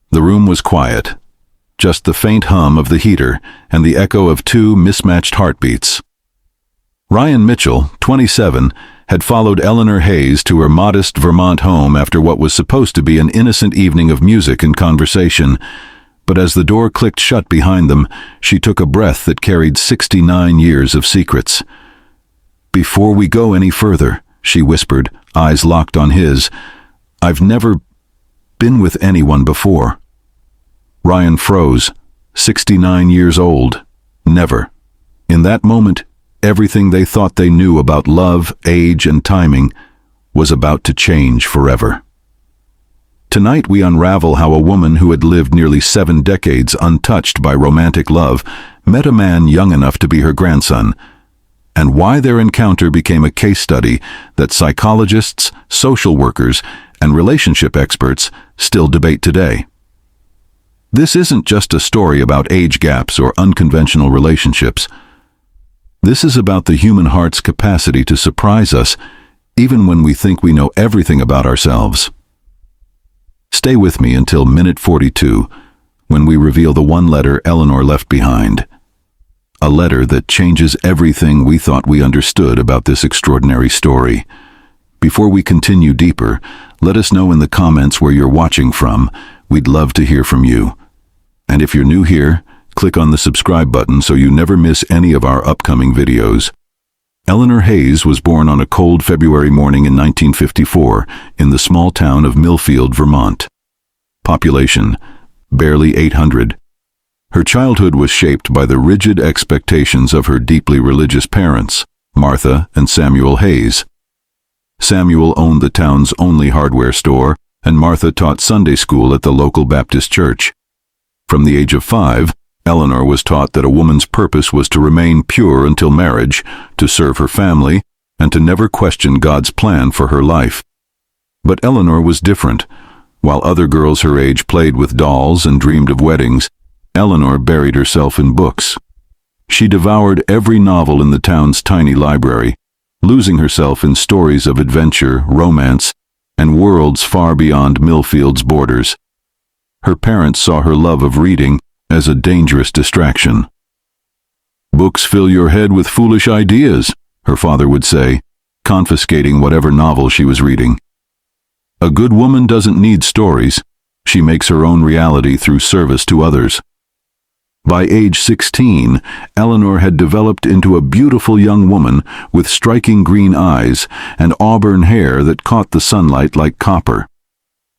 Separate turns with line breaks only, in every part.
The room was quiet, just the faint hum of the heater and the echo of two mismatched heartbeats. Ryan Mitchell, 27, had followed Eleanor Hayes to her modest Vermont home after what was supposed to be an innocent evening of music and conversation, but as the door clicked shut behind them, she took a breath that carried 69 years of secrets. "Before we go any further," she whispered, eyes locked on his, "I've never been with anyone before." Ryan froze. 69 years old. Never. In that moment, everything they thought they knew about love, age, and timing was about to change forever. Tonight we unravel how a woman who had lived nearly 7 decades untouched by romantic love met a man young enough to be her grandson, and why their encounter became a case study that psychologists, social workers, and relationship experts still debate today. This isn't just a story about age gaps or unconventional relationships. This is about the human heart's capacity to surprise us, even when we think we know everything about ourselves. Stay with me until minute 42, when we reveal the one letter Eleanor left behind. A letter that changes everything we thought we understood about this extraordinary story. Before we continue deeper, let us know in the comments where you're watching from. We'd love to hear from you. And if you're new here, click on the subscribe button so you never miss any of our upcoming videos. Eleanor Hayes was born on a cold February morning in 1954 in the small town of Millfield, Vermont. Population, barely 800. Her childhood was shaped by the rigid expectations of her deeply religious parents, Martha and Samuel Hayes. Samuel owned the town's only hardware store, and Martha taught Sunday school at the local Baptist church. From the age of 5, Eleanor was taught that a woman's purpose was to remain pure until marriage, to serve her family, and to never question God's plan for her life. But Eleanor was different. While other girls her age played with dolls and dreamed of weddings, Eleanor buried herself in books. She devoured every novel in the town's tiny library, losing herself in stories of adventure, romance, and worlds far beyond Millfield's borders. Her parents saw her love of reading as a dangerous distraction. "Books fill your head with foolish ideas," her father would say, confiscating whatever novel she was reading. "A good woman doesn't need stories. She makes her own reality through service to others." By age 16, Eleanor had developed into a beautiful young woman with striking green eyes and auburn hair that caught the sunlight like copper.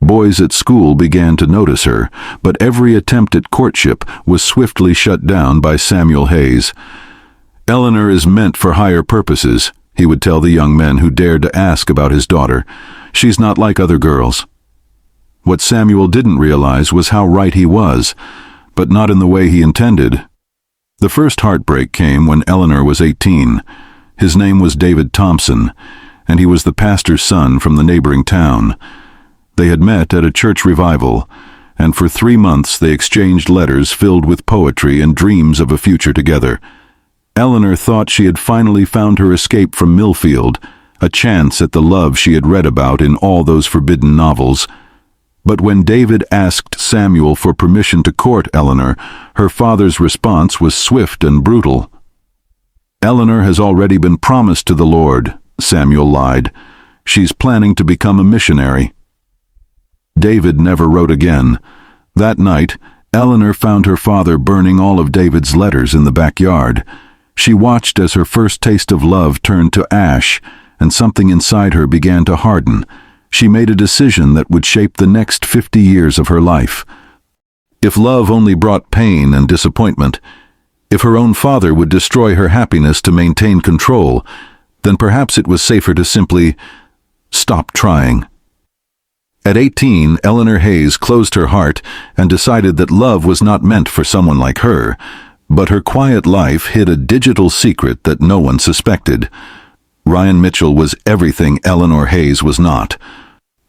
Boys at school began to notice her, but every attempt at courtship was swiftly shut down by Samuel Hayes. "Eleanor is meant for higher purposes," he would tell the young men who dared to ask about his daughter. "She's not like other girls." What Samuel didn't realize was how right he was, but not in the way he intended. The first heartbreak came when Eleanor was 18. His name was David Thompson, and he was the pastor's son from the neighboring town. They had met at a church revival, and for 3 months they exchanged letters filled with poetry and dreams of a future together. Eleanor thought she had finally found her escape from Millfield, a chance at the love she had read about in all those forbidden novels. But when David asked Samuel for permission to court Eleanor, her father's response was swift and brutal. "Eleanor has already been promised to the Lord," Samuel lied. "She's planning to become a missionary." David never wrote again. That night, Eleanor found her father burning all of David's letters in the backyard. She watched as her first taste of love turned to ash, and something inside her began to harden. She made a decision that would shape the next 50 years of her life. If love only brought pain and disappointment, if her own father would destroy her happiness to maintain control, then perhaps it was safer to simply stop trying. At 18, Eleanor Hayes closed her heart and decided that love was not meant for someone like her, but her quiet life hid a digital secret that no one suspected. Ryan Mitchell was everything Eleanor Hayes was not.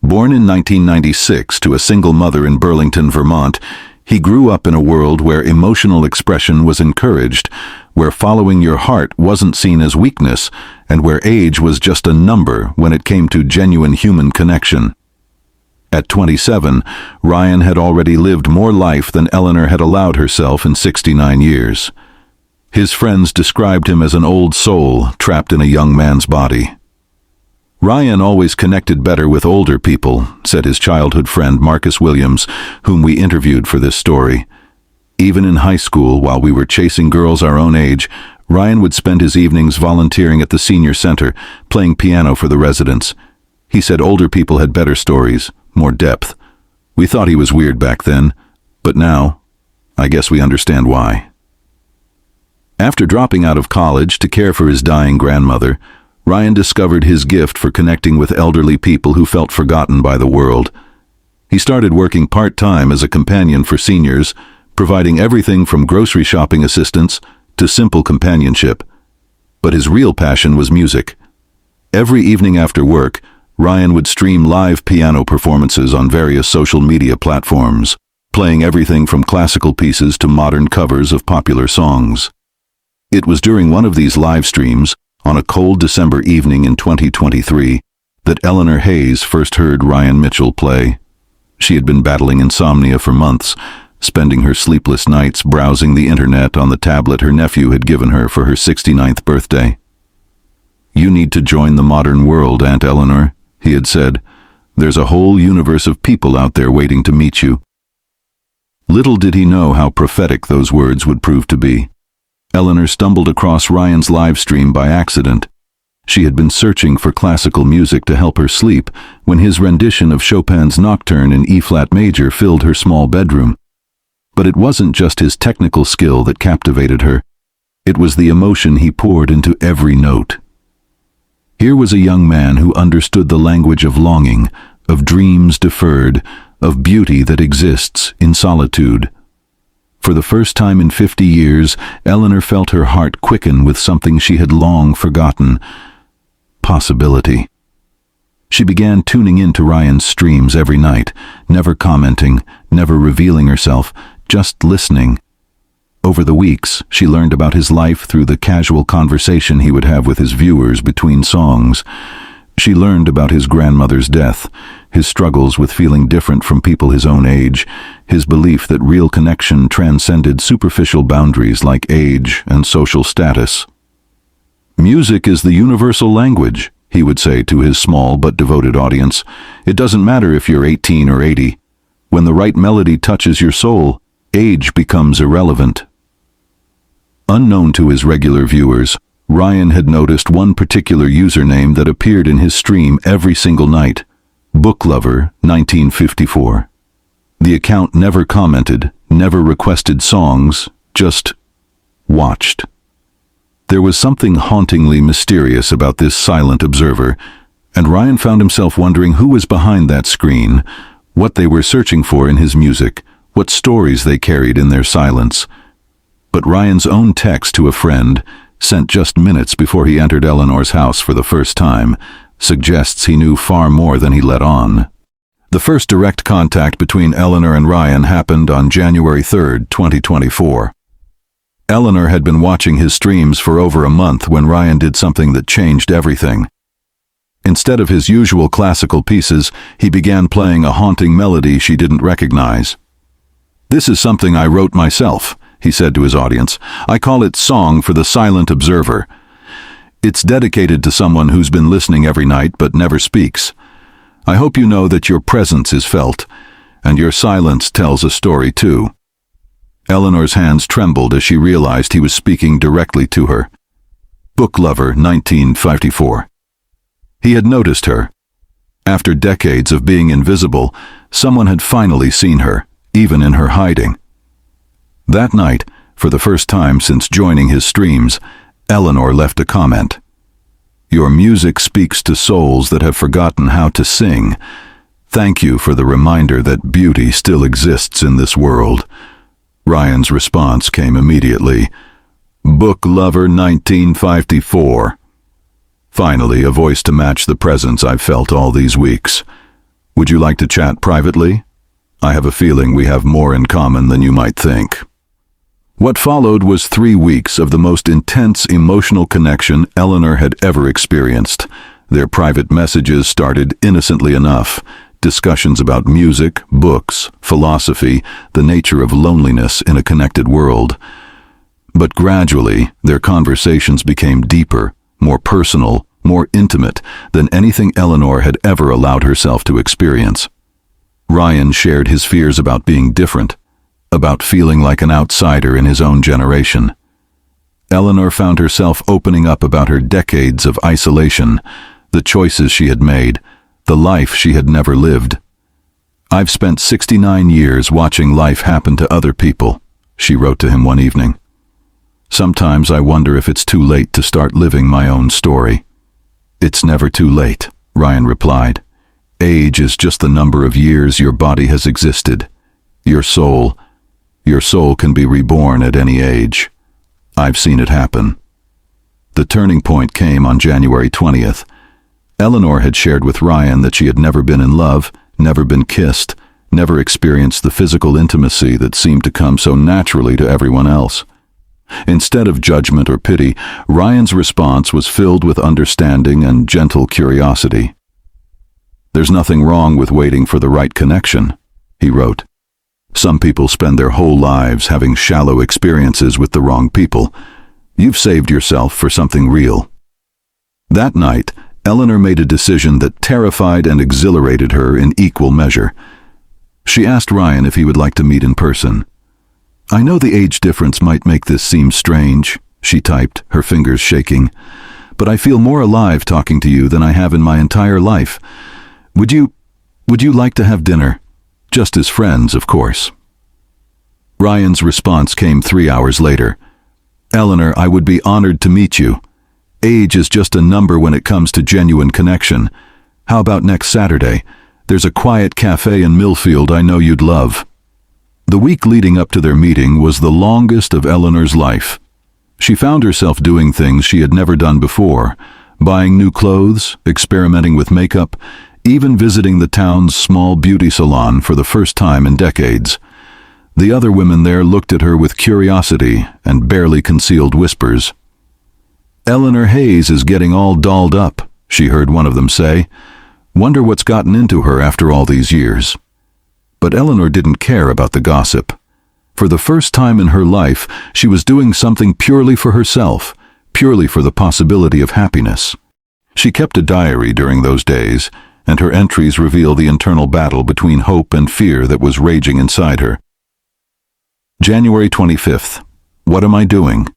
Born in 1996 to a single mother in Burlington, Vermont, he grew up in a world where emotional expression was encouraged, where following your heart wasn't seen as weakness, and where age was just a number when it came to genuine human connection. At 27, Ryan had already lived more life than Eleanor had allowed herself in 69 years. His friends described him as an old soul trapped in a young man's body. Ryan always connected better with older people, said his childhood friend Marcus Williams, whom we interviewed for this story. Even in high school, while we were chasing girls our own age, Ryan would spend his evenings volunteering at the senior center, playing piano for the residents. He said older people had better stories, more depth. We thought he was weird back then, but now, I guess we understand why. After dropping out of college to care for his dying grandmother, Ryan discovered his gift for connecting with elderly people who felt forgotten by the world. He started working part-time as a companion for seniors, providing everything from grocery shopping assistance to simple companionship. But his real passion was music. Every evening after work, Ryan would stream live piano performances on various social media platforms, playing everything from classical pieces to modern covers of popular songs. It was during one of these live streams, on a cold December evening in 2023, that Eleanor Hayes first heard Ryan Mitchell play. She had been battling insomnia for months, spending her sleepless nights browsing the internet on the tablet her nephew had given her for her 69th birthday. "You need to join the modern world, Aunt Eleanor," he had said. "There's a whole universe of people out there waiting to meet you." Little did he know how prophetic those words would prove to be. Eleanor stumbled across Ryan's live stream by accident. She had been searching for classical music to help her sleep when his rendition of Chopin's Nocturne in E-flat major filled her small bedroom. But it wasn't just his technical skill that captivated her. It was the emotion he poured into every note. Here was a young man who understood the language of longing, of dreams deferred, of beauty that exists in solitude. For the first time in 50 years, Eleanor felt her heart quicken with something she had long forgotten: possibility. She began tuning in to Ryan's streams every night, never commenting, never revealing herself, just listening. Over the weeks, she learned about his life through the casual conversation he would have with his viewers between songs. She learned about his grandmother's death, his struggles with feeling different from people his own age, his belief that real connection transcended superficial boundaries like age and social status. "Music is the universal language," he would say to his small but devoted audience. "It doesn't matter if you're 18 or 80. When the right melody touches your soul, age becomes irrelevant." Unknown to his regular viewers, Ryan had noticed one particular username that appeared in his stream every single night: Booklover 1954. The account never commented, never requested songs, just watched. There was something hauntingly mysterious about this silent observer, and Ryan found himself wondering who was behind that screen, what they were searching for in his music, what stories they carried in their silence. But Ryan's own text to a friend, sent just minutes before he entered Eleanor's house for the first time, suggests he knew far more than he let on. The first direct contact between Eleanor and Ryan happened on January 3rd, 2024. Eleanor had been watching his streams for over a month when Ryan did something that changed everything. Instead of his usual classical pieces, he began playing a haunting melody she didn't recognize. "This is something I wrote myself," he said to his audience. "I call it Song for the Silent Observer. It's dedicated to someone who's been listening every night but never speaks. I hope you know that your presence is felt, and your silence tells a story too." Eleanor's hands trembled as she realized he was speaking directly to her. Booklover 1954. He had noticed her. After decades of being invisible, someone had finally seen her, even in her hiding. That night, for the first time since joining his streams, Eleanor left a comment. "Your music speaks to souls that have forgotten how to sing. Thank you for the reminder that beauty still exists in this world." Ryan's response came immediately. "Booklover 1954. Finally, a voice to match the presence I've felt all these weeks. Would you like to chat privately? I have a feeling we have more in common than you might think." What followed was 3 weeks of the most intense emotional connection Eleanor had ever experienced. Their private messages started innocently enough, discussions about music, books, philosophy, the nature of loneliness in a connected world. But gradually, their conversations became deeper, more personal, more intimate than anything Eleanor had ever allowed herself to experience. Ryan shared his fears about being different, about feeling like an outsider in his own generation. Eleanor found herself opening up about her decades of isolation, the choices she had made, the life she had never lived. "I've spent 69 years watching life happen to other people," she wrote to him one evening. "Sometimes I wonder if it's too late to start living my own story." "It's never too late," Ryan replied. "Age is just the number of years your body has existed. Your soul can be reborn at any age. I've seen it happen." The turning point came on January 20th. Eleanor had shared with Ryan that she had never been in love, never been kissed, never experienced the physical intimacy that seemed to come so naturally to everyone else. Instead of judgment or pity, Ryan's response was filled with understanding and gentle curiosity. "There's nothing wrong with waiting for the right connection," he wrote. "Some people spend their whole lives having shallow experiences with the wrong people. You've saved yourself for something real." That night, Eleanor made a decision that terrified and exhilarated her in equal measure. She asked Ryan if he would like to meet in person. "I know the age difference might make this seem strange," she typed, her fingers shaking, "but I feel more alive talking to you than I have in my entire life. Would you like to have dinner? Just as friends, of course." Ryan's response came 3 hours later. "Eleanor, I would be honored to meet you. Age is just a number when it comes to genuine connection. How about next Saturday? There's a quiet cafe in Millfield I know you'd love." The week leading up to their meeting was the longest of Eleanor's life. She found herself doing things she had never done before, buying new clothes, experimenting with makeup, even visiting the town's small beauty salon for the first time in decades. The other women there looked at her with curiosity and barely concealed whispers. "Eleanor Hayes is getting all dolled up," she heard one of them say. "Wonder what's gotten into her after all these years." But Eleanor didn't care about the gossip. For the first time in her life, she was doing something purely for herself, purely for the possibility of happiness. She kept a diary during those days, and her entries reveal the internal battle between hope and fear that was raging inside her. January 25th. What am I doing?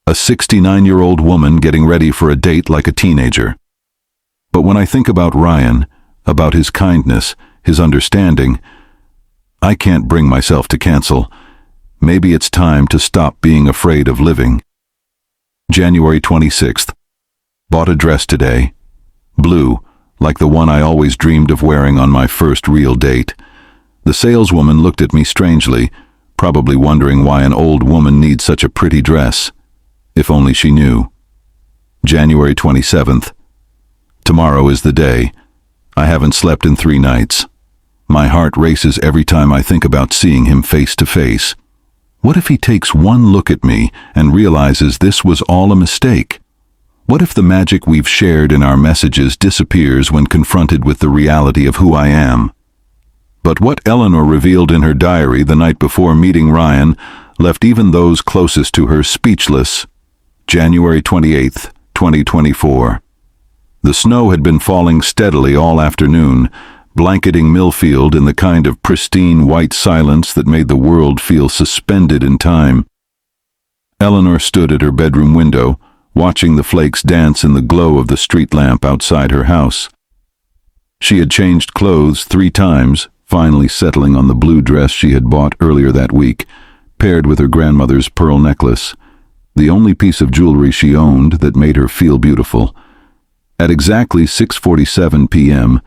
A 69-year-old woman getting ready for a date like a teenager. But when I think about Ryan, about his kindness, his understanding, I can't bring myself to cancel. Maybe it's time to stop being afraid of living. January 26th. Bought a dress today. Blue, like the one I always dreamed of wearing on my first real date. The saleswoman looked at me strangely, probably wondering why an old woman needs such a pretty dress. If only she knew. January 27th. Tomorrow is the day. I haven't slept in 3 nights. My heart races every time I think about seeing him face to face. What if he takes one look at me and realizes this was all a mistake? What if the magic we've shared in our messages disappears when confronted with the reality of who I am? But what Eleanor revealed in her diary the night before meeting Ryan left even those closest to her speechless. January 28th, 2024. The snow had been falling steadily all afternoon, blanketing Millfield in the kind of pristine white silence that made the world feel suspended in time. Eleanor stood at her bedroom window, watching the flakes dance in the glow of the street lamp outside her house. She had changed clothes 3 times, finally settling on the blue dress she had bought earlier that week, paired with her grandmother's pearl necklace, the only piece of jewelry she owned that made her feel beautiful. At exactly 6:47 p.m.,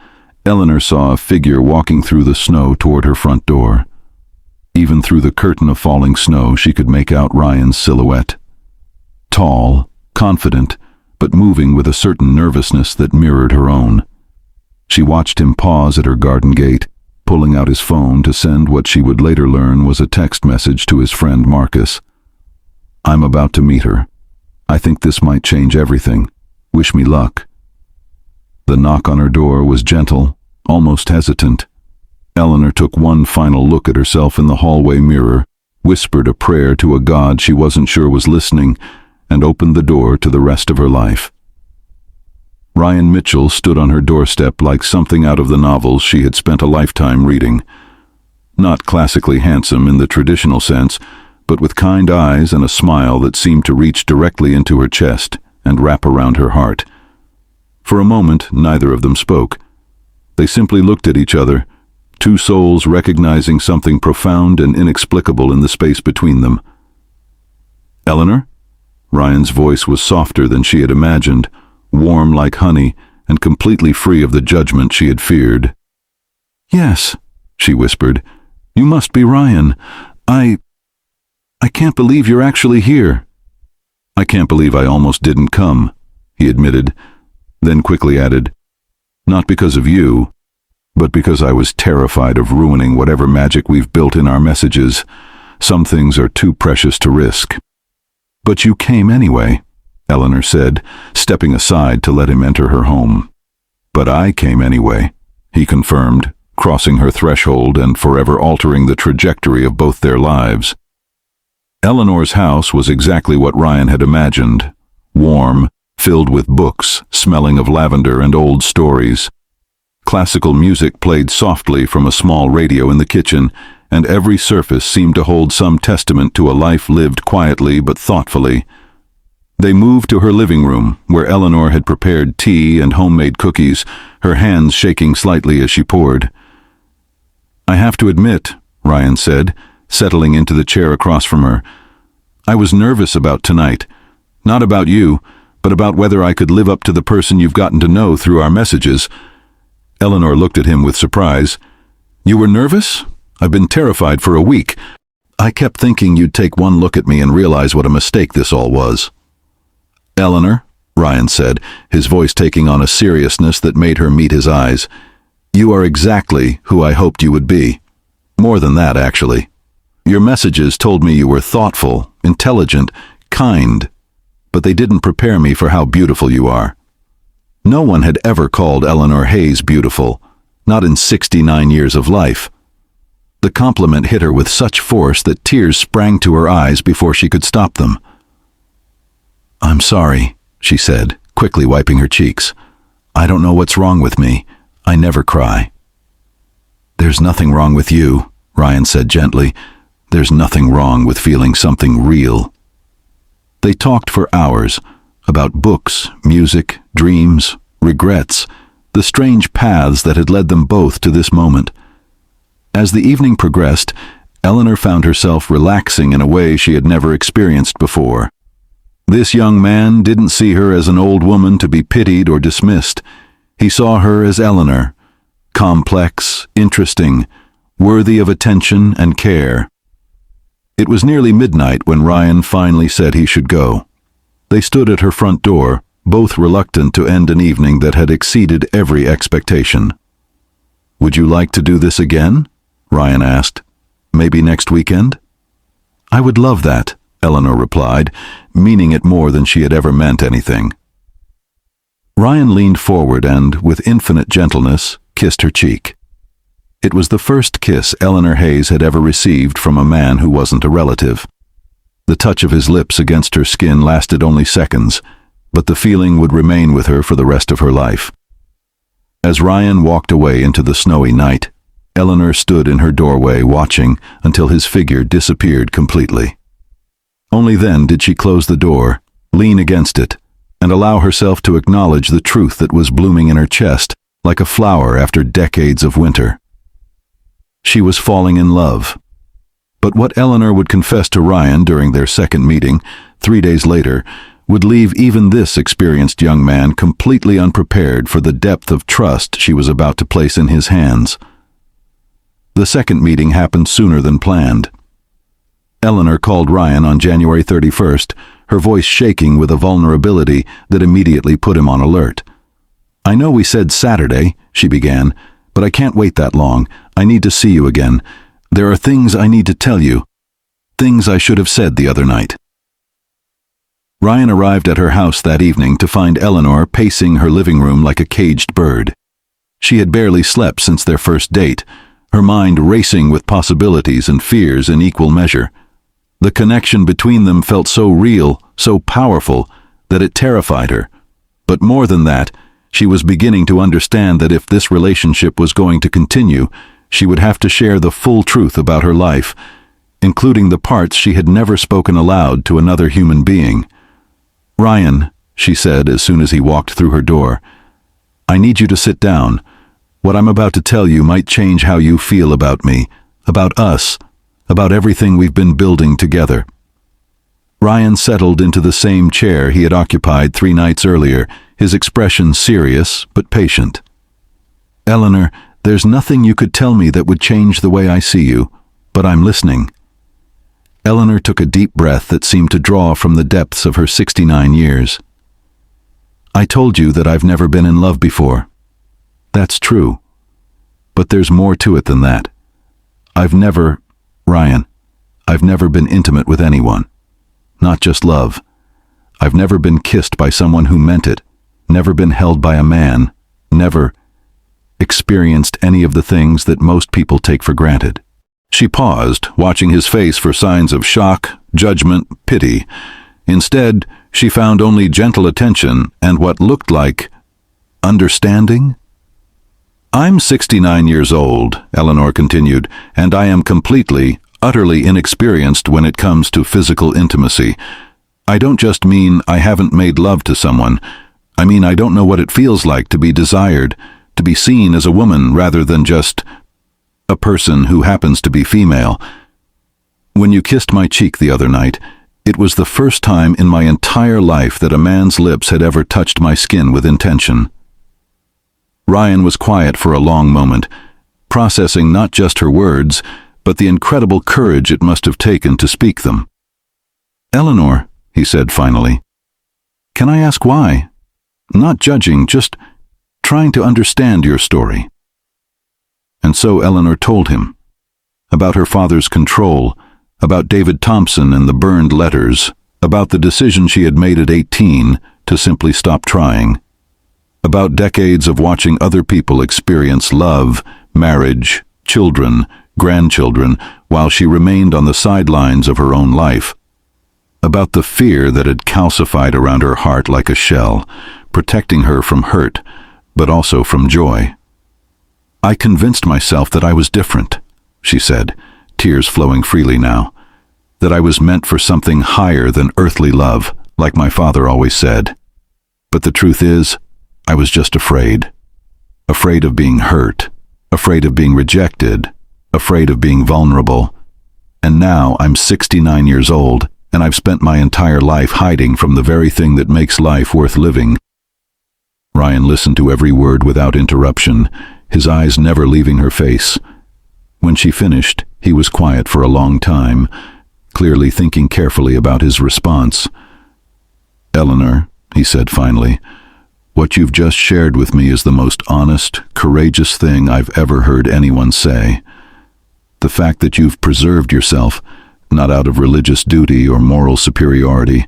Eleanor saw a figure walking through the snow toward her front door. Even through the curtain of falling snow, she could make out Ryan's silhouette. Tall, confident, but moving with a certain nervousness that mirrored her own. She watched him pause at her garden gate, pulling out his phone to send what she would later learn was a text message to his friend Marcus. "I'm about to meet her. I think this might change everything. Wish me luck." The knock on her door was gentle, almost hesitant. Eleanor took one final look at herself in the hallway mirror, whispered a prayer to a God she wasn't sure was listening, and opened the door to the rest of her life. Ryan Mitchell stood on her doorstep like something out of the novels she had spent a lifetime reading. Not classically handsome in the traditional sense, but with kind eyes and a smile that seemed to reach directly into her chest and wrap around her heart. For a moment, neither of them spoke. They simply looked at each other, two souls recognizing something profound and inexplicable in the space between them. "Eleanor?" Ryan's voice was softer than she had imagined, warm like honey, and completely free of the judgment she had feared. "Yes," she whispered. "You must be Ryan. I can't believe you're actually here." "I can't believe I almost didn't come," he admitted, then quickly added, "Not because of you, but because I was terrified of ruining whatever magic we've built in our messages. Some things are too precious to risk." "But you came anyway," Eleanor said, stepping aside to let him enter her home. "But I came anyway," he confirmed, crossing her threshold and forever altering the trajectory of both their lives. Eleanor's house was exactly what Ryan had imagined, warm, filled with books, smelling of lavender and old stories. Classical music played softly from a small radio in the kitchen, and every surface seemed to hold some testament to a life lived quietly but thoughtfully. They moved to her living room, where Eleanor had prepared tea and homemade cookies, her hands shaking slightly as she poured. "I have to admit," Ryan said, settling into the chair across from her, "I was nervous about tonight. Not about you, but about whether I could live up to the person you've gotten to know through our messages." Eleanor looked at him with surprise. "You were nervous? I've been terrified for a week. I kept thinking you'd take one look at me and realize what a mistake this all was." "Eleanor," Ryan said, his voice taking on a seriousness that made her meet his eyes, "you are exactly who I hoped you would be. More than that, actually. Your messages told me you were thoughtful, intelligent, kind, but they didn't prepare me for how beautiful you are. No one had ever called Eleanor Hayes beautiful, not in 69 years of life." The compliment hit her with such force that tears sprang to her eyes before she could stop them. "I'm sorry," she said, quickly wiping her cheeks. "I don't know what's wrong with me. I never cry." "There's nothing wrong with you," Ryan said gently. "There's nothing wrong with feeling something real." They talked for hours, about books, music, dreams, regrets, the strange paths that had led them both to this moment. As the evening progressed, Eleanor found herself relaxing in a way she had never experienced before. This young man didn't see her as an old woman to be pitied or dismissed. He saw her as Eleanor, complex, interesting, worthy of attention and care. It was nearly midnight when Ryan finally said he should go. They stood at her front door, both reluctant to end an evening that had exceeded every expectation. "Would you like to do this again?" Ryan asked. "Maybe next weekend?" "I would love that," Eleanor replied, meaning it more than she had ever meant anything. Ryan leaned forward and, with infinite gentleness, kissed her cheek. It was the first kiss Eleanor Hayes had ever received from a man who wasn't a relative. The touch of his lips against her skin lasted only seconds, but the feeling would remain with her for the rest of her life. As Ryan walked away into the snowy night, Eleanor stood in her doorway watching until his figure disappeared completely. Only then did she close the door, lean against it, and allow herself to acknowledge the truth that was blooming in her chest like a flower after decades of winter. She was falling in love. But what Eleanor would confess to Ryan during their second meeting, 3 days later, would leave even this experienced young man completely unprepared for the depth of trust she was about to place in his hands. The second meeting happened sooner than planned. Eleanor called Ryan on January 31st, her voice shaking with a vulnerability that immediately put him on alert. "I know we said Saturday," she began, "but I can't wait that long. I need to see you again. There are things I need to tell you. Things I should have said the other night." Ryan arrived at her house that evening to find Eleanor pacing her living room like a caged bird. She had barely slept since their first date, her mind racing with possibilities and fears in equal measure. The connection between them felt so real, so powerful, that it terrified her. But more than that, she was beginning to understand that if this relationship was going to continue, she would have to share the full truth about her life, including the parts she had never spoken aloud to another human being. "Ryan," she said as soon as he walked through her door, "I need you to sit down. What I'm about to tell you might change how you feel about me, about us, about everything we've been building together." Ryan settled into the same chair he had occupied 3 nights earlier, his expression serious but patient. "Eleanor, there's nothing you could tell me that would change the way I see you, but I'm listening." Eleanor took a deep breath that seemed to draw from the depths of her 69 years. "I told you that I've never been in love before. That's true. But there's more to it than that. Ryan, I've never been intimate with anyone. Not just love. I've never been kissed by someone who meant it, never been held by a man, never experienced any of the things that most people take for granted." She paused, watching his face for signs of shock, judgment, pity. Instead, she found only gentle attention and what looked like understanding. "I'm 69 years old," Eleanor continued, "and I am completely, utterly inexperienced when it comes to physical intimacy. I don't just mean I haven't made love to someone. I mean I don't know what it feels like to be desired, to be seen as a woman rather than just a person who happens to be female. When you kissed my cheek the other night, it was the first time in my entire life that a man's lips had ever touched my skin with intention." Ryan was quiet for a long moment, processing not just her words, but the incredible courage it must have taken to speak them. "Eleanor," he said finally, "can I ask why? Not judging, just trying to understand your story." And so Eleanor told him about her father's control, about David Thompson and the burned letters, about the decision she had made at 18 to simply stop trying, about decades of watching other people experience love, marriage, children, grandchildren, while she remained on the sidelines of her own life, about the fear that had calcified around her heart like a shell, protecting her from hurt, but also from joy. "I convinced myself that I was different," she said, tears flowing freely now, "that I was meant for something higher than earthly love, like my father always said. But the truth is, I was just afraid. Afraid of being hurt, afraid of being rejected, afraid of being vulnerable. And now I'm 69 years old, and I've spent my entire life hiding from the very thing that makes life worth living." Ryan listened to every word without interruption, his eyes never leaving her face. When she finished, he was quiet for a long time, clearly thinking carefully about his response. "Eleanor," he said finally, "what you've just shared with me is the most honest, courageous thing I've ever heard anyone say. The fact that you've preserved yourself, not out of religious duty or moral superiority,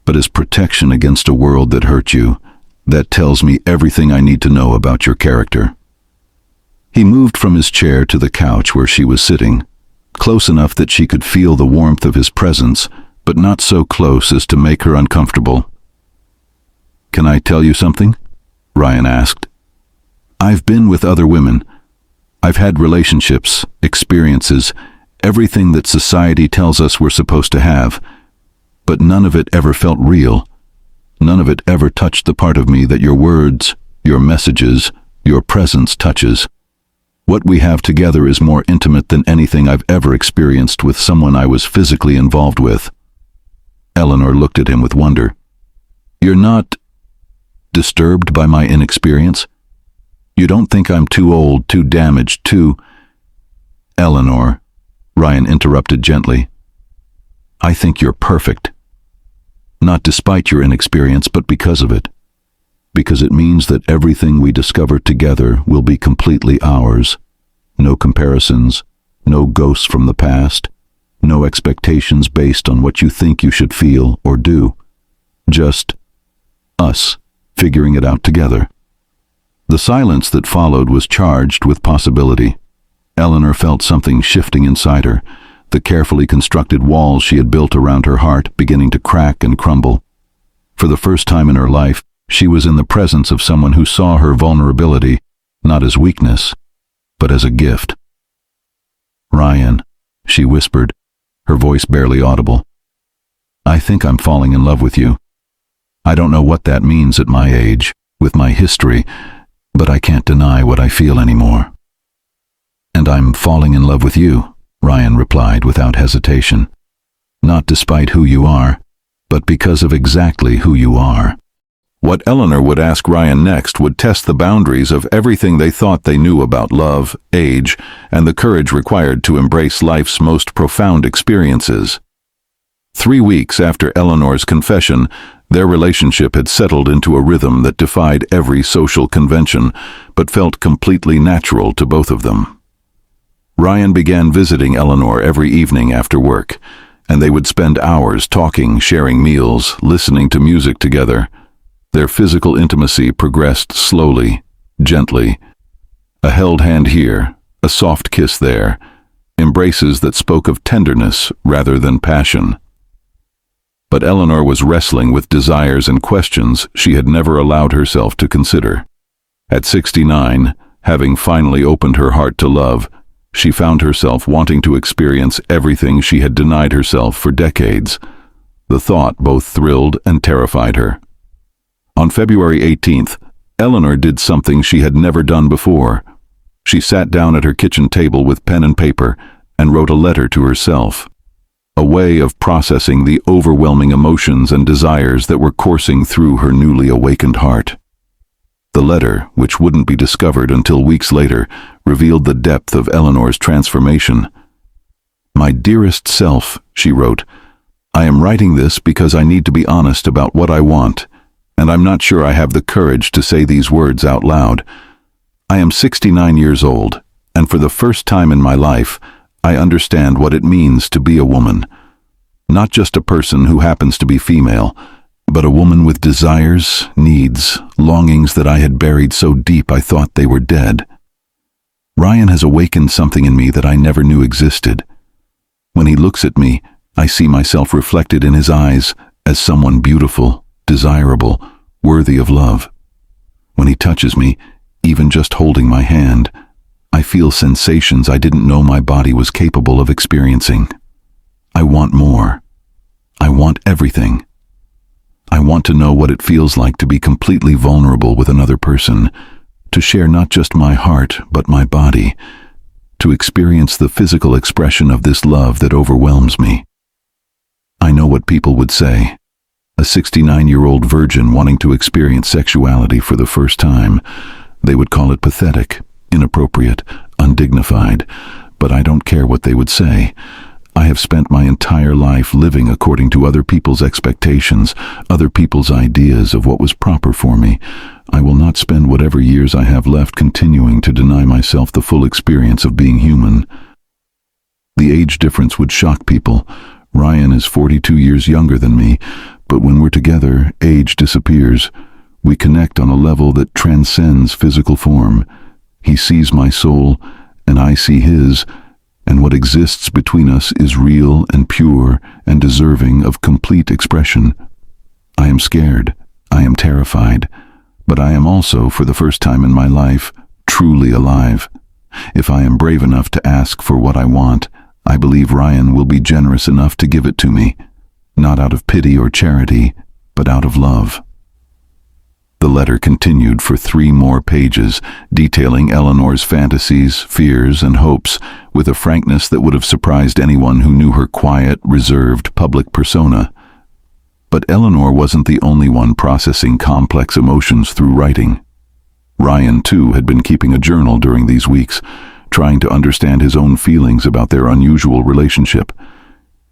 but as protection against a world that hurt you, that tells me everything I need to know about your character." He moved from his chair to the couch where she was sitting, close enough that she could feel the warmth of his presence, but not so close as to make her uncomfortable. "Can I tell you something?" Ryan asked. "I've been with other women. I've had relationships, experiences, everything that society tells us we're supposed to have, but none of it ever felt real. None of it ever touched the part of me that your words, your messages, your presence touches. What we have together is more intimate than anything I've ever experienced with someone I was physically involved with." Eleanor looked at him with wonder. "You're not disturbed by my inexperience? You don't think I'm too old, too damaged, too—" "Eleanor," Ryan interrupted gently, "I think you're perfect. Not despite your inexperience, but because of it. Because it means that everything we discover together will be completely ours. No comparisons, no ghosts from the past, no expectations based on what you think you should feel or do. Just us figuring it out together." The silence that followed was charged with possibility. Eleanor felt something shifting inside her, the carefully constructed walls she had built around her heart beginning to crack and crumble. For the first time in her life, she was in the presence of someone who saw her vulnerability not as weakness, but as a gift. "Ryan," she whispered, her voice barely audible. "I think I'm falling in love with you. I don't know what that means at my age, with my history, but I can't deny what I feel anymore." "And I'm falling in love with you," Ryan replied without hesitation. "Not despite who you are, but because of exactly who you are." What Eleanor would ask Ryan next would test the boundaries of everything they thought they knew about love, age, and the courage required to embrace life's most profound experiences. 3 weeks after Eleanor's confession, their relationship had settled into a rhythm that defied every social convention, but felt completely natural to both of them. Ryan began visiting Eleanor every evening after work, and they would spend hours talking, sharing meals, listening to music together. Their physical intimacy progressed slowly, gently. A held hand here, a soft kiss there, embraces that spoke of tenderness rather than passion. But Eleanor was wrestling with desires and questions she had never allowed herself to consider. At 69, having finally opened her heart to love, she found herself wanting to experience everything she had denied herself for decades. The thought both thrilled and terrified her. On February 18th, Eleanor did something she had never done before. She sat down at her kitchen table with pen and paper and wrote a letter to herself, a way of processing the overwhelming emotions and desires that were coursing through her newly awakened heart. The letter, which wouldn't be discovered until weeks later, revealed the depth of Eleanor's transformation. "My dearest self," she wrote, "I am writing this because I need to be honest about what I want, and I'm not sure I have the courage to say these words out loud. I am 69 years old, and for the first time in my life, I understand what it means to be a woman. Not just a person who happens to be female, but a woman with desires, needs, longings that I had buried so deep I thought they were dead. Ryan has awakened something in me that I never knew existed. When he looks at me, I see myself reflected in his eyes as someone beautiful, desirable, worthy of love. When he touches me, even just holding my hand, I feel sensations I didn't know my body was capable of experiencing. I want more. I want everything. I want to know what it feels like to be completely vulnerable with another person, to share not just my heart, but my body, to experience the physical expression of this love that overwhelms me. I know what people would say. A 69-year-old virgin wanting to experience sexuality for the first time. They would call it pathetic, inappropriate, undignified, but I don't care what they would say. I have spent my entire life living according to other people's expectations, other people's ideas of what was proper for me. I will not spend whatever years I have left continuing to deny myself the full experience of being human. The age difference would shock people. Ryan is 42 years younger than me, but when we're together, age disappears. We connect on a level that transcends physical form. He sees my soul, and I see his, and what exists between us is real and pure and deserving of complete expression. I am scared, I am terrified, but I am also, for the first time in my life, truly alive. If I am brave enough to ask for what I want, I believe Ryan will be generous enough to give it to me, not out of pity or charity, but out of love. The letter continued for 3 more pages, detailing Eleanor's fantasies, fears, and hopes with a frankness that would have surprised anyone who knew her quiet, reserved, public persona. But Eleanor wasn't the only one processing complex emotions through writing. Ryan, too, had been keeping a journal during these weeks, trying to understand his own feelings about their unusual relationship.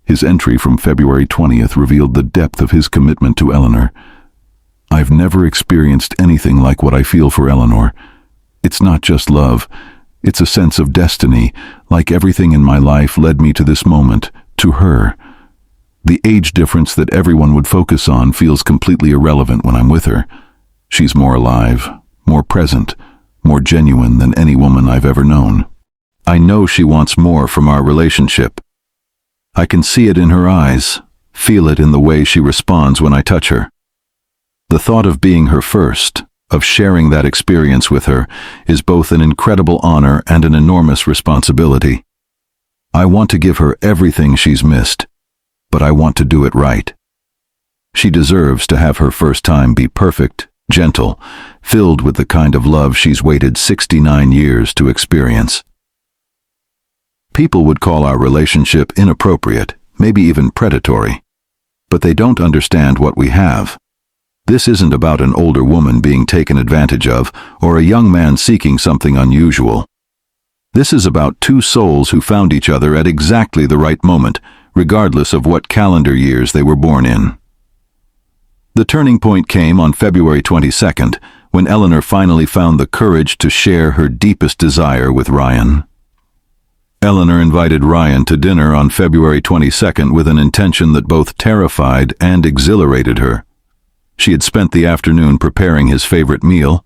His entry from February 20th revealed the depth of his commitment to Eleanor. "I've never experienced anything like what I feel for Eleanor. It's not just love. It's a sense of destiny. Like everything in my life led me to this moment, to her. The age difference that everyone would focus on feels completely irrelevant when I'm with her. She's more alive, more present, more genuine than any woman I've ever known. I know she wants more from our relationship. I can see it in her eyes, feel it in the way she responds when I touch her. The thought of being her first, of sharing that experience with her, is both an incredible honor and an enormous responsibility. I want to give her everything she's missed, but I want to do it right. She deserves to have her first time be perfect, gentle, filled with the kind of love she's waited 69 years to experience. People would call our relationship inappropriate, maybe even predatory. But they don't understand what we have. This isn't about an older woman being taken advantage of or a young man seeking something unusual. This is about two souls who found each other at exactly the right moment, regardless of what calendar years they were born in. The turning point came on February 22nd, when Eleanor finally found the courage to share her deepest desire with Ryan. Eleanor invited Ryan to dinner on February 22nd with an intention that both terrified and exhilarated her. She had spent the afternoon preparing his favorite meal,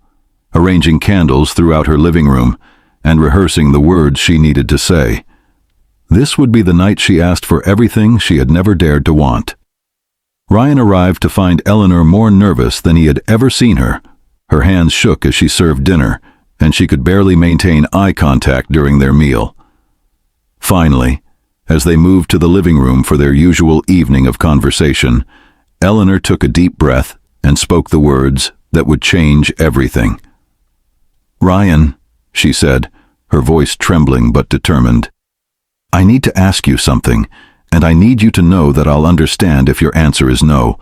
arranging candles throughout her living room, and rehearsing the words she needed to say. This would be the night she asked for everything she had never dared to want. Ryan arrived to find Eleanor more nervous than he had ever seen her. Her hands shook as she served dinner, and she could barely maintain eye contact during their meal. Finally, as they moved to the living room for their usual evening of conversation, Eleanor took a deep breath and spoke the words that would change everything. "Ryan," she said, her voice trembling but determined, "I need to ask you something, and I need you to know that I'll understand if your answer is no,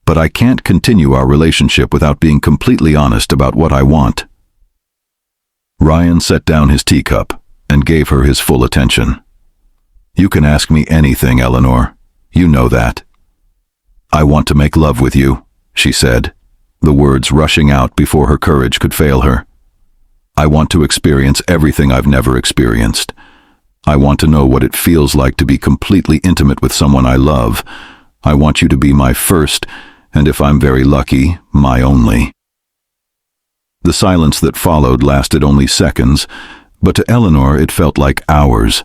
but I can't continue our relationship without being completely honest about what I want." Ryan set down his teacup and gave her his full attention. "You can ask me anything, Eleanor. You know that." "I want to make love with you," she said, the words rushing out before her courage could fail her. "I want to experience everything I've never experienced. I want to know what it feels like to be completely intimate with someone I love. I want you to be my first, and if I'm very lucky, my only." The silence that followed lasted only seconds, but to Eleanor it felt like hours.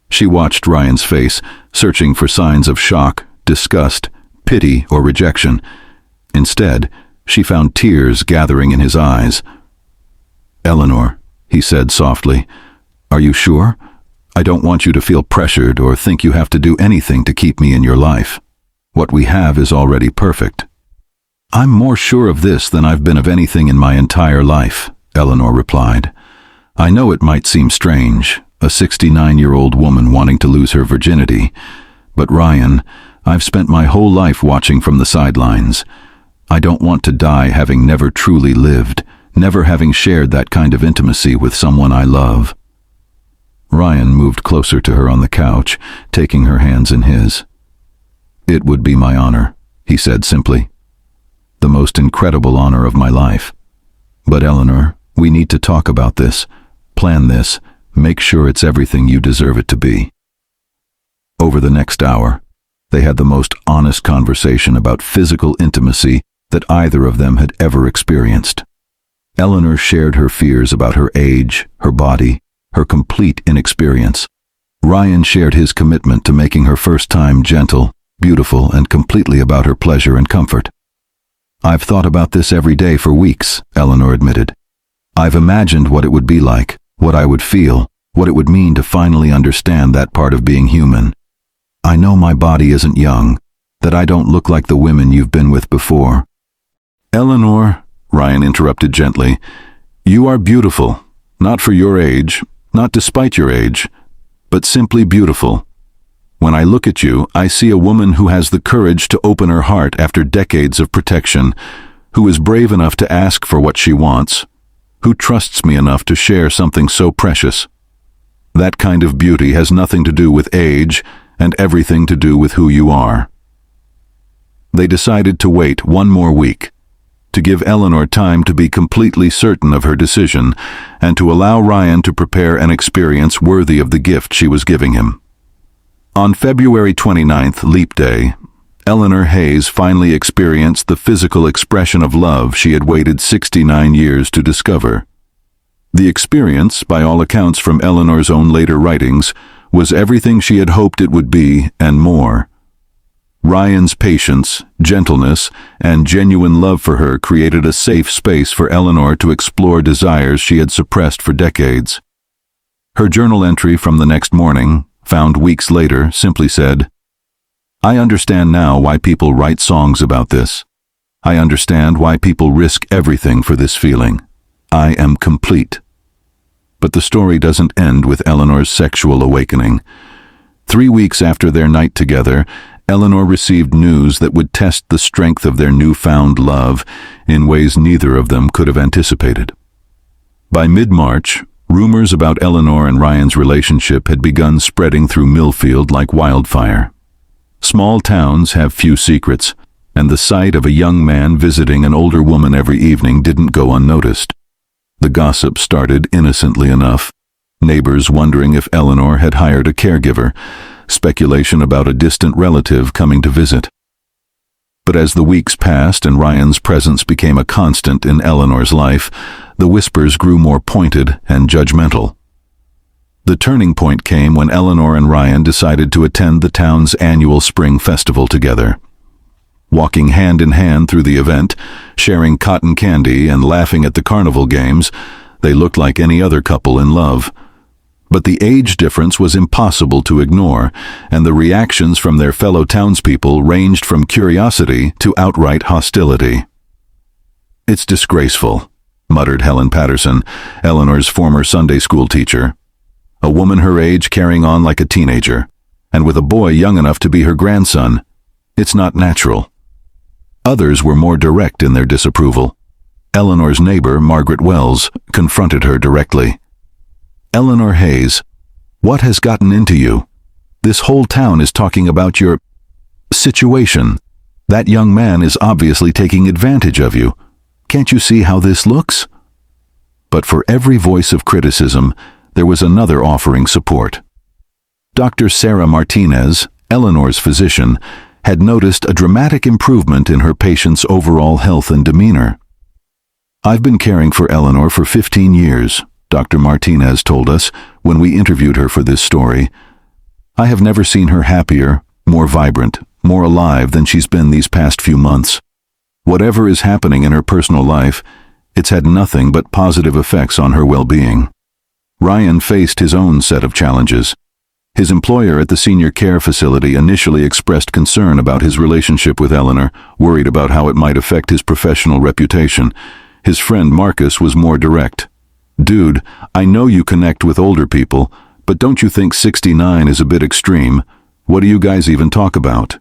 She watched Ryan's face, searching for signs of shock, disgust, pity, or rejection. Instead, she found tears gathering in his eyes. "Eleanor," he said softly, "are you sure? I don't want you to feel pressured or think you have to do anything to keep me in your life. What we have is already perfect." "I'm more sure of this than I've been of anything in my entire life," Eleanor replied. "I know it might seem strange, a 69-year-old woman wanting to lose her virginity, but Ryan, I've spent my whole life watching from the sidelines. I don't want to die having never truly lived, never having shared that kind of intimacy with someone I love." Ryan moved closer to her on the couch, taking her hands in his. "It would be my honor," he said simply. "The most incredible honor of my life. But Eleanor, we need to talk about this, plan this, make sure it's everything you deserve it to be." Over the next hour, they had the most honest conversation about physical intimacy that either of them had ever experienced. Eleanor shared her fears about her age, her body, her complete inexperience. Ryan shared his commitment to making her first time gentle, beautiful, and completely about her pleasure and comfort. "I've thought about this every day for weeks," Eleanor admitted. "I've imagined what it would be like, what I would feel, what it would mean to finally understand that part of being human. I know my body isn't young, that I don't look like the women you've been with before." "Eleanor," Ryan interrupted gently, "you are beautiful, not for your age, not despite your age, but simply beautiful. When I look at you, I see a woman who has the courage to open her heart after decades of protection, who is brave enough to ask for what she wants, who trusts me enough to share something so precious. That kind of beauty has nothing to do with age and everything to do with who you are." They decided to wait one more week, to give Eleanor time to be completely certain of her decision, and to allow Ryan to prepare an experience worthy of the gift she was giving him. On February 29th, Leap Day, Eleanor Hayes finally experienced the physical expression of love she had waited 69 years to discover. The experience, by all accounts from Eleanor's own later writings, was everything she had hoped it would be and more. Ryan's patience, gentleness, and genuine love for her created a safe space for Eleanor to explore desires she had suppressed for decades. Her journal entry from the next morning, found weeks later, simply said, "I understand now why people write songs about this. I understand why people risk everything for this feeling. I am complete." But the story doesn't end with Eleanor's sexual awakening. 3 weeks after their night together, Eleanor received news that would test the strength of their newfound love in ways neither of them could have anticipated. By mid-March, rumors about Eleanor and Ryan's relationship had begun spreading through Millfield like wildfire. Small towns have few secrets, and the sight of a young man visiting an older woman every evening didn't go unnoticed. The gossip started innocently enough, neighbors wondering if Eleanor had hired a caregiver, speculation about a distant relative coming to visit. But as the weeks passed and Ryan's presence became a constant in Eleanor's life, the whispers grew more pointed and judgmental. The turning point came when Eleanor and Ryan decided to attend the town's annual spring festival together. Walking hand in hand through the event, sharing cotton candy and laughing at the carnival games, they looked like any other couple in love. But the age difference was impossible to ignore, and the reactions from their fellow townspeople ranged from curiosity to outright hostility. "It's disgraceful," muttered Helen Patterson, Eleanor's former Sunday school teacher. "A woman her age carrying on like a teenager, and with a boy young enough to be her grandson. It's not natural." Others were more direct in their disapproval. Eleanor's neighbor, Margaret Wells, confronted her directly. "Eleanor Hayes, what has gotten into you? This whole town is talking about your situation. That young man is obviously taking advantage of you. Can't you see how this looks?" But for every voice of criticism, there was another offering support. Dr. Sarah Martinez, Eleanor's physician, had noticed a dramatic improvement in her patient's overall health and demeanor. "I've been caring for Eleanor for 15 years, Dr. Martinez told us when we interviewed her for this story. "I have never seen her happier, more vibrant, more alive than she's been these past few months. Whatever is happening in her personal life, it's had nothing but positive effects on her well-being." Ryan faced his own set of challenges. His employer at the senior care facility initially expressed concern about his relationship with Eleanor, worried about how it might affect his professional reputation. His friend Marcus was more direct. "Dude, I know you connect with older people, but don't you think 69 is a bit extreme? What do you guys even talk about?"